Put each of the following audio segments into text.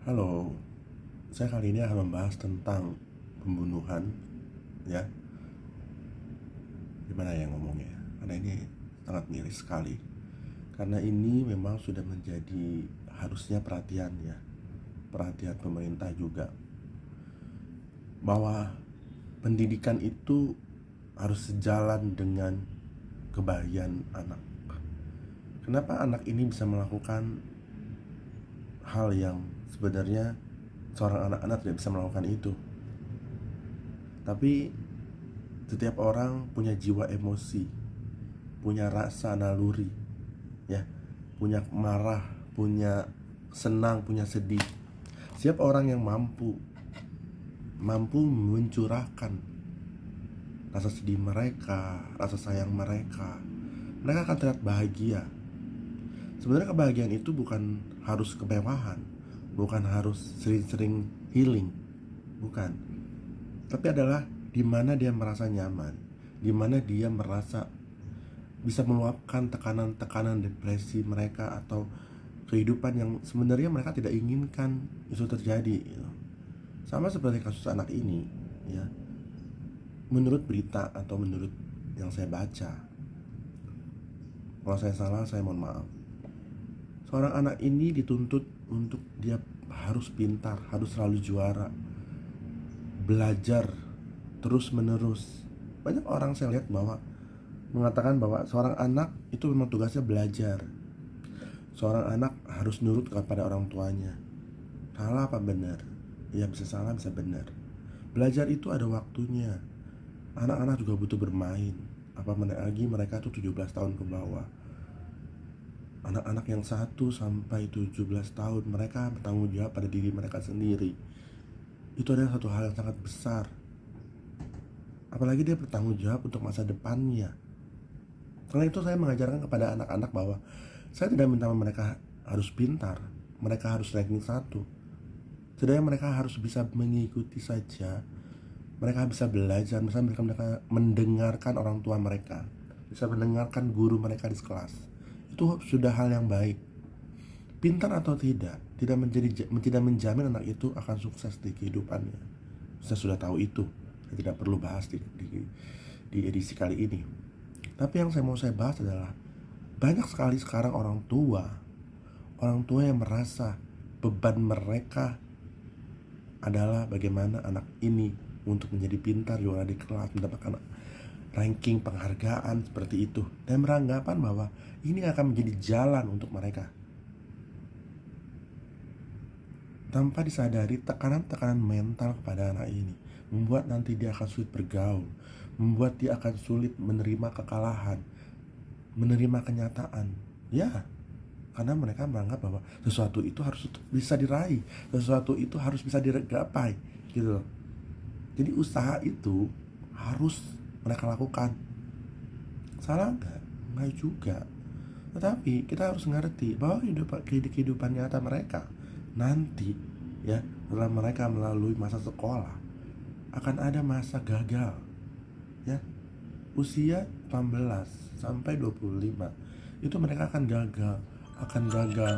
Halo, saya kali ini akan membahas tentang pembunuhan, ya. Gimana ya ngomongnya? Karena ini sangat miris sekali. Karena ini memang sudah menjadi harusnya perhatian ya, perhatian pemerintah juga, bahwa pendidikan itu harus sejalan dengan kebahagiaan anak. Kenapa anak ini bisa melakukan hal yang sebenarnya seorang anak-anak tidak bisa melakukan itu? Tapi setiap orang punya jiwa emosi, punya rasa naluri, ya, punya marah, punya senang, punya sedih. Setiap orang yang mampu mencurahkan rasa sedih mereka, rasa sayang mereka, mereka akan terlihat bahagia. Sebenarnya kebahagiaan itu bukan harus kemewahan, bukan harus sering-sering healing, bukan. Tapi adalah di mana dia merasa nyaman, di mana dia merasa bisa meluapkan tekanan-tekanan depresi mereka atau kehidupan yang sebenarnya mereka tidak inginkan itu terjadi, gitu. Sama seperti kasus anak ini, ya. Menurut berita atau menurut yang saya baca, kalau saya salah saya mohon maaf. Seorang anak ini dituntut untuk dia harus pintar, harus selalu juara, belajar terus menerus. Banyak orang saya lihat bahwa mengatakan bahwa seorang anak itu memang tugasnya belajar. Seorang anak harus nurut kepada orang tuanya. Salah apa benar? Ya bisa salah bisa benar. Belajar itu ada waktunya. Anak-anak juga butuh bermain. Apalagi lagi mereka tuh 17 tahun ke bawah. Anak-anak yang 1 sampai 17 tahun, mereka bertanggung jawab pada diri mereka sendiri. Itu adalah satu hal yang sangat besar. Apalagi dia bertanggung jawab untuk masa depannya. Karena itu saya mengajarkan kepada anak-anak bahwa saya tidak minta mereka harus pintar, mereka harus ranking 1. Setidaknya mereka harus bisa mengikuti saja. Mereka bisa belajar, misalnya mereka mendengarkan orang tua mereka, bisa mendengarkan guru mereka di kelas. Itu sudah hal yang baik. Pintar atau tidak menjamin anak itu akan sukses di kehidupannya. Saya sudah tahu itu. Saya tidak perlu bahas di edisi kali ini. Tapi yang saya bahas adalah banyak sekali sekarang orang tua yang merasa beban mereka adalah bagaimana anak ini untuk menjadi pintar, juara di kelas, mendapatkan ranking, penghargaan seperti itu, dan beranggapan bahwa ini akan menjadi jalan untuk mereka, tanpa disadari tekanan-tekanan mental kepada anak ini membuat nanti dia akan sulit bergaul, membuat dia akan sulit menerima kekalahan, menerima kenyataan. Ya, karena mereka menganggap bahwa sesuatu itu harus bisa diraih, sesuatu itu harus bisa digapai, gitu. Jadi usaha itu harus mereka lakukan. Salah nggak? Nggak juga. Tetapi kita harus ngerti bahwa kehidupan nyata mereka nanti, ya, setelah mereka melalui masa sekolah, akan ada masa gagal, ya. Usia 18 sampai 25 itu mereka akan gagal, akan gagal,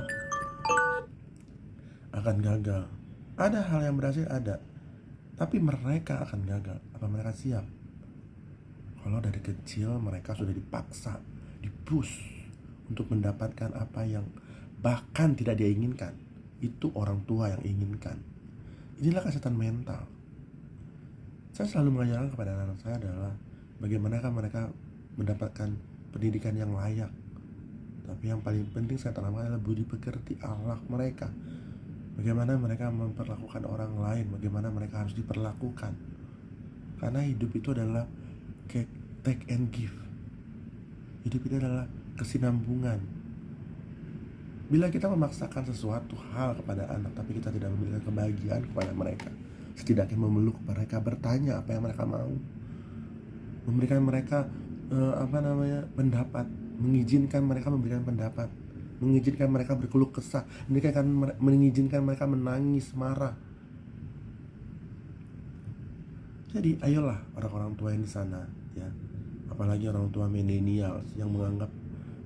akan gagal. Ada hal yang berhasil, ada, tapi mereka akan gagal. Apa mereka siap? Kalau dari kecil mereka sudah dipaksa, dipush untuk mendapatkan apa yang bahkan tidak dia inginkan, itu orang tua yang inginkan. Inilah kesehatan mental. Saya selalu mengajarkan kepada anak saya adalah bagaimana mereka mendapatkan pendidikan yang layak. Tapi yang paling penting saya tanamkan adalah budi pekerti, akhlak mereka. Bagaimana mereka memperlakukan orang lain, bagaimana mereka harus diperlakukan. Karena hidup itu adalah take and give. Hidup itu adalah kesinambungan. Bila kita memaksakan sesuatu hal kepada anak tapi kita tidak memberikan kebahagiaan kepada mereka, setidaknya memeluk mereka, bertanya apa yang mereka mau, memberikan mereka pendapat, mengizinkan mereka memberikan pendapat, mengizinkan mereka berkeluh kesah, mengizinkan mereka menangis, marah. Jadi ayolah orang-orang tua yang di sana, ya, apalagi orang tua milenial yang menganggap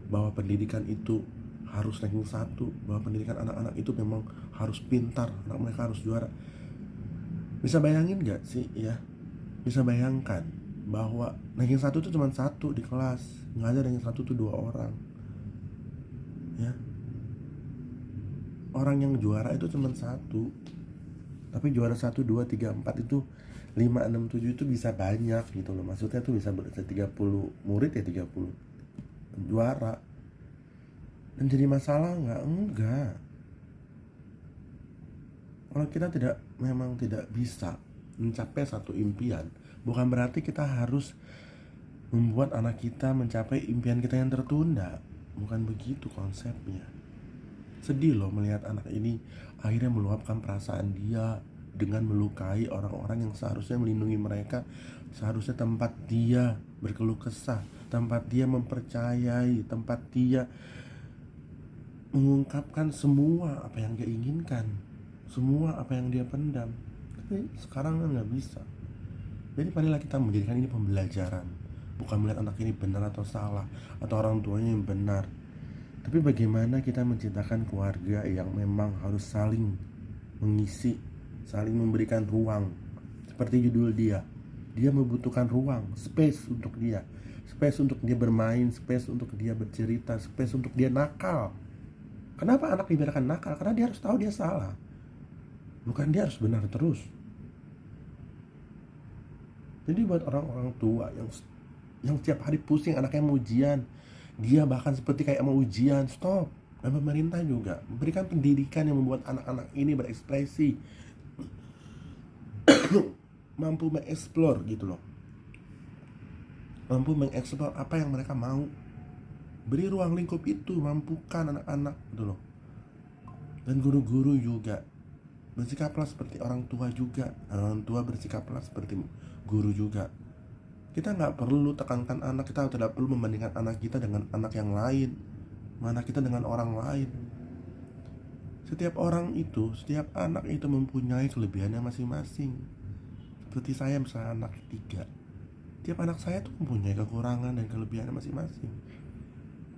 bahwa pendidikan itu harus ranking 1, bahwa pendidikan anak-anak itu memang harus pintar, anak mereka harus juara. Bisa bayangin gak sih ya? Bisa bayangkan bahwa ranking 1 itu cuma 1 di kelas, nggak ada ranking 1 tuh 2 orang ya. Orang yang juara itu cuma 1, tapi juara 1, 2, 3, 4 itu 5, 6, 7 itu bisa banyak gitu loh. Maksudnya tuh bisa 30 murid ya 30 juara. Dan jadi masalah nggak? Enggak. Kalau kita memang tidak bisa mencapai satu impian, bukan berarti kita harus membuat anak kita mencapai impian kita yang tertunda. Bukan begitu konsepnya. Sedih loh melihat anak ini akhirnya meluapkan perasaan dia dengan melukai orang-orang yang seharusnya melindungi mereka, seharusnya tempat dia berkeluh kesah, tempat dia mempercayai, tempat dia mengungkapkan semua apa yang dia inginkan, semua apa yang dia pendam. Tapi sekarang kan nggak bisa. Jadi marilah kita menjadikan ini pembelajaran, bukan melihat anak ini benar atau salah, atau orang tuanya yang benar, tapi bagaimana kita menciptakan keluarga yang memang harus saling mengisi, saling memberikan ruang. Seperti judul dia membutuhkan ruang, space untuk dia, space untuk dia bermain, space untuk dia bercerita, space untuk dia nakal. Kenapa anak dibiarkan nakal? Karena dia harus tahu dia salah, bukan dia harus benar terus. Jadi buat orang-orang tua yang setiap hari pusing anaknya mau ujian, dia bahkan seperti kayak mau ujian, stop. Dan pemerintah juga memberikan pendidikan yang membuat anak-anak ini berekspresi, mampu mengeksplor gitu loh, mampu mengeksplor apa yang mereka mau. Beri ruang lingkup itu, mampukan anak-anak gitu loh. Dan guru-guru juga bersikaplah seperti orang tua juga, orang tua bersikaplah seperti guru juga. Kita nggak perlu tekankan anak, kita tidak perlu membandingkan anak kita dengan anak yang lain, anak kita dengan orang lain. Setiap orang itu, setiap anak itu mempunyai kelebihannya masing-masing. Seperti saya misalnya anak ketiga, tiap anak saya tuh mempunyai kekurangan dan kelebihannya masing-masing.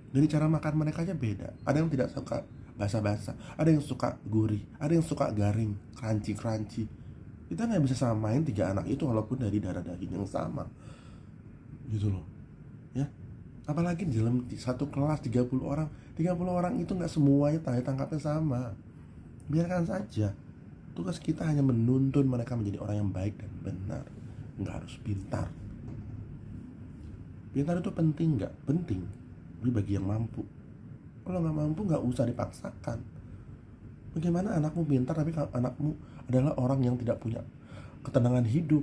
Dari cara makan mereka aja beda. Ada yang tidak suka basa-basa, ada yang suka gurih, ada yang suka garing, crunchy. Kita nggak bisa samain 3 anak itu walaupun dari darah daging yang sama, gitu loh ya. Apalagi di dalam satu kelas 30 orang itu nggak semuanya tangkapnya sama. Biarkan saja. Tugas kita hanya menuntun mereka menjadi orang yang baik dan benar. Nggak harus pintar. Pintar itu penting nggak? Penting. Tapi bagi yang mampu. Kalau nggak mampu nggak usah dipaksakan. Bagaimana anakmu pintar tapi anakmu adalah orang yang tidak punya ketenangan hidup,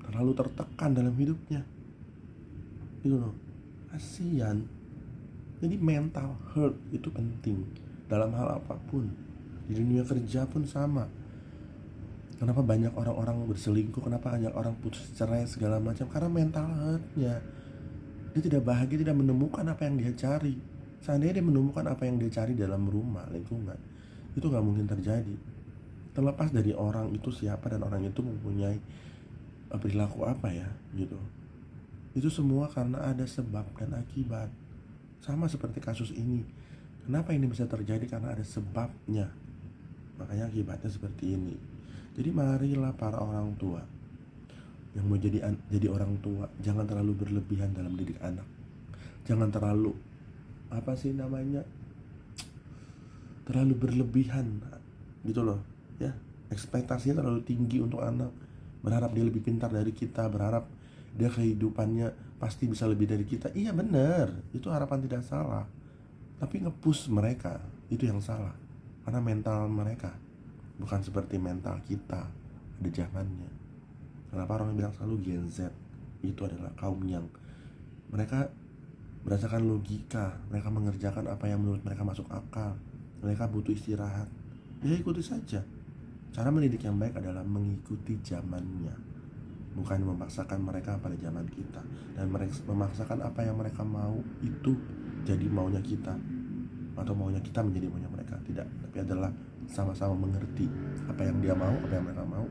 terlalu tertekan dalam hidupnya, gitu loh, kasihan. Jadi mental health itu penting dalam hal apapun. Di dunia kerja pun sama. Kenapa banyak orang-orang berselingkuh, kenapa banyak orang putus cerai segala macam? Karena mental health-nya, dia tidak bahagia, tidak menemukan apa yang dia cari. Seandainya dia menemukan apa yang dia cari dalam rumah, lingkungan, itu gak mungkin terjadi. Terlepas dari orang itu siapa dan orang itu mempunyai perilaku apa ya, gitu. Itu semua karena ada sebab dan akibat. Sama seperti kasus ini. Kenapa ini bisa terjadi? Karena ada sebabnya. Makanya akibatnya seperti ini. Jadi marilah para orang tua yang mau jadi orang tua, jangan terlalu berlebihan dalam didik anak. Jangan terlalu terlalu berlebihan gitu loh ya. Ekspektasinya terlalu tinggi untuk anak, berharap dia lebih pintar dari kita, berharap dia kehidupannya pasti bisa lebih dari kita. Iya benar, itu harapan tidak salah. Tapi nge-push mereka itu yang salah. Karena mental mereka bukan seperti mental kita pada zamannya. Kenapa orang bilang selalu Gen Z itu adalah kaum yang mereka berdasarkan logika, mereka mengerjakan apa yang menurut mereka masuk akal. Mereka butuh istirahat, ya ikuti saja. Cara mendidik yang baik adalah mengikuti zamannya, bukan memaksakan mereka pada zaman kita. Dan memaksakan apa yang mereka mau itu jadi maunya kita, atau maunya kita menjadi maunya mereka. Tidak, tapi adalah sama-sama mengerti apa yang dia mau, apa yang mereka mau,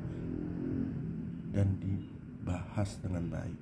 dan dibahas dengan baik.